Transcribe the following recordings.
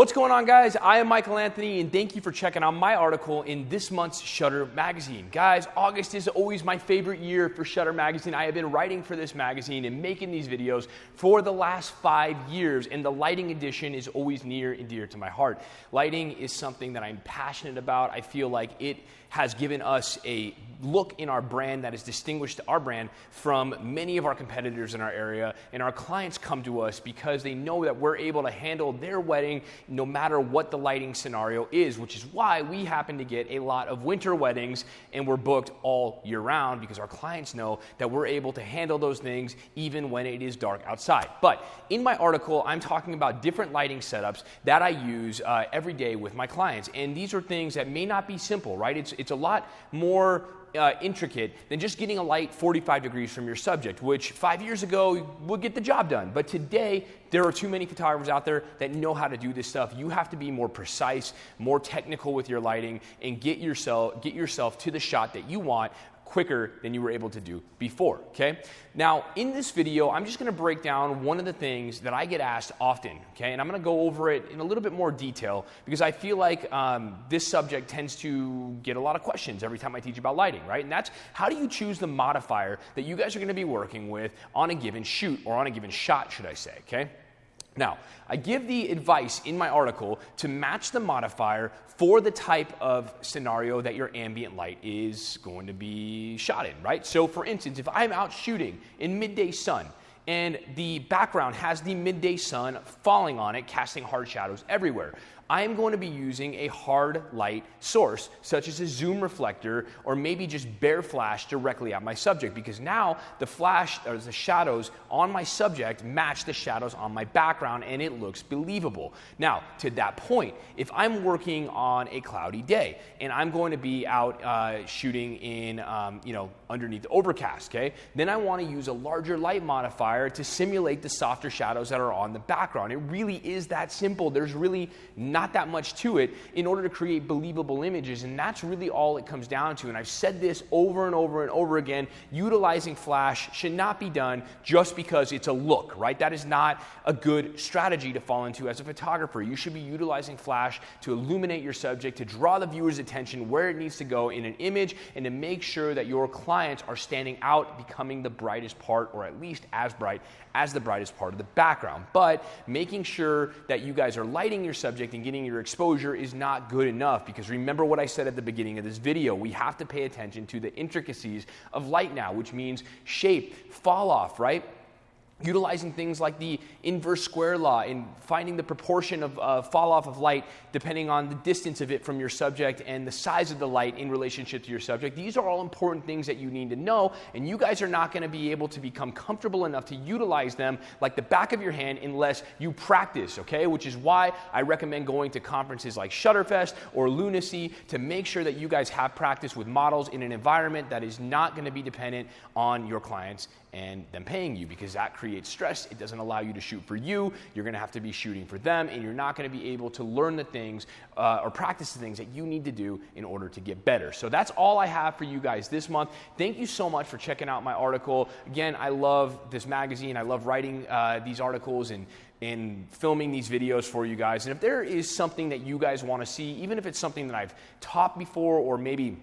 What's going on, guys? I am Michael Anthony, and thank you for checking out my article in this month's Shutter magazine. Guys, August is always my favorite year for Shutter magazine. I have been writing for this magazine and making these videos for the last 5 years, and the lighting edition is always near and dear to my heart. Lighting is something that I'm passionate about. I feel like it has given us a look in our brand that is distinguished our brand from many of our competitors in our area, and our clients come to us because they know that we're able to handle their wedding no matter what the lighting scenario is, which is why we happen to get a lot of winter weddings and we're booked all year round because our clients know that we're able to handle those things even when it is dark outside. But in my article, I'm talking about different lighting setups that I use every day with my clients, and these are things that may not be simple, right? It's a lot more intricate than just getting a light 45 degrees from your subject, which 5 years ago would get the job done. But today, there are too many photographers out there that know how to do this stuff. You have to be more precise, more technical with your lighting, and get yourself to the shot that you want quicker than you were able to do before, okay? Now, in this video, I'm just gonna break down one of the things that I get asked often, okay? And I'm gonna go over it in a little bit more detail because I feel like this subject tends to get a lot of questions every time I teach about lighting, right? And that's, how do you choose the modifier that you guys are gonna be working with on a given shoot, or on a given shot, should I say, okay? Now, I give the advice in my article to match the modifier for the type of scenario that your ambient light is going to be shot in, right? So for instance, if I'm out shooting in midday sun and the background has the midday sun falling on it, casting hard shadows everywhere, I am going to be using a hard light source, such as a zoom reflector, or maybe just bare flash directly at my subject, because now the flash, or the shadows on my subject match the shadows on my background, and it looks believable. Now, to that point, if I'm working on a cloudy day, and I'm going to be out shooting in, underneath overcast, okay, then I want to use a larger light modifier to simulate the softer shadows that are on the background. It really is that simple. There's really not that much to it in order to create believable images, and that's really all it comes down to. And I've said this over and over and over again, utilizing flash should not be done just because it's a look, right? That is not a good strategy to fall into as a photographer. You should be utilizing flash to illuminate your subject, to draw the viewer's attention where it needs to go in an image, and to make sure that your clients are standing out, becoming the brightest part, or at least as bright as the brightest part of the background. But making sure that you guys are lighting your subject and getting your exposure is not good enough, because remember what I said at the beginning of this video, we have to pay attention to the intricacies of light now, which means shape, fall off, right? Utilizing things like the inverse square law and finding the proportion of fall off of light depending on the distance of it from your subject and the size of the light in relationship to your subject. These are all important things that you need to know, and you guys are not going to be able to become comfortable enough to utilize them like the back of your hand unless you practice, okay? Which is why I recommend going to conferences like Shutterfest or Lunacy to make sure that you guys have practice with models in an environment that is not going to be dependent on your clients and them paying you, because that creates stress. It doesn't allow you to shoot for you. You're going to have to be shooting for them, and you're not going to be able to learn the things or practice the things that you need to do in order to get better. So that's all I have for you guys this month. Thank you so much for checking out my article. Again, I love this magazine. I love writing these articles and filming these videos for you guys. And if there is something that you guys want to see, even if it's something that I've taught before, or maybe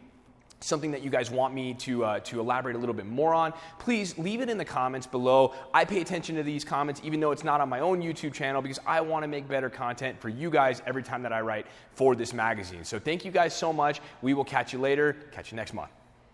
something that you guys want me to elaborate a little bit more on, please leave it in the comments below. I pay attention to these comments even though it's not on my own YouTube channel, because I want to make better content for you guys every time that I write for this magazine. So thank you guys so much. We will catch you later. Catch you next month.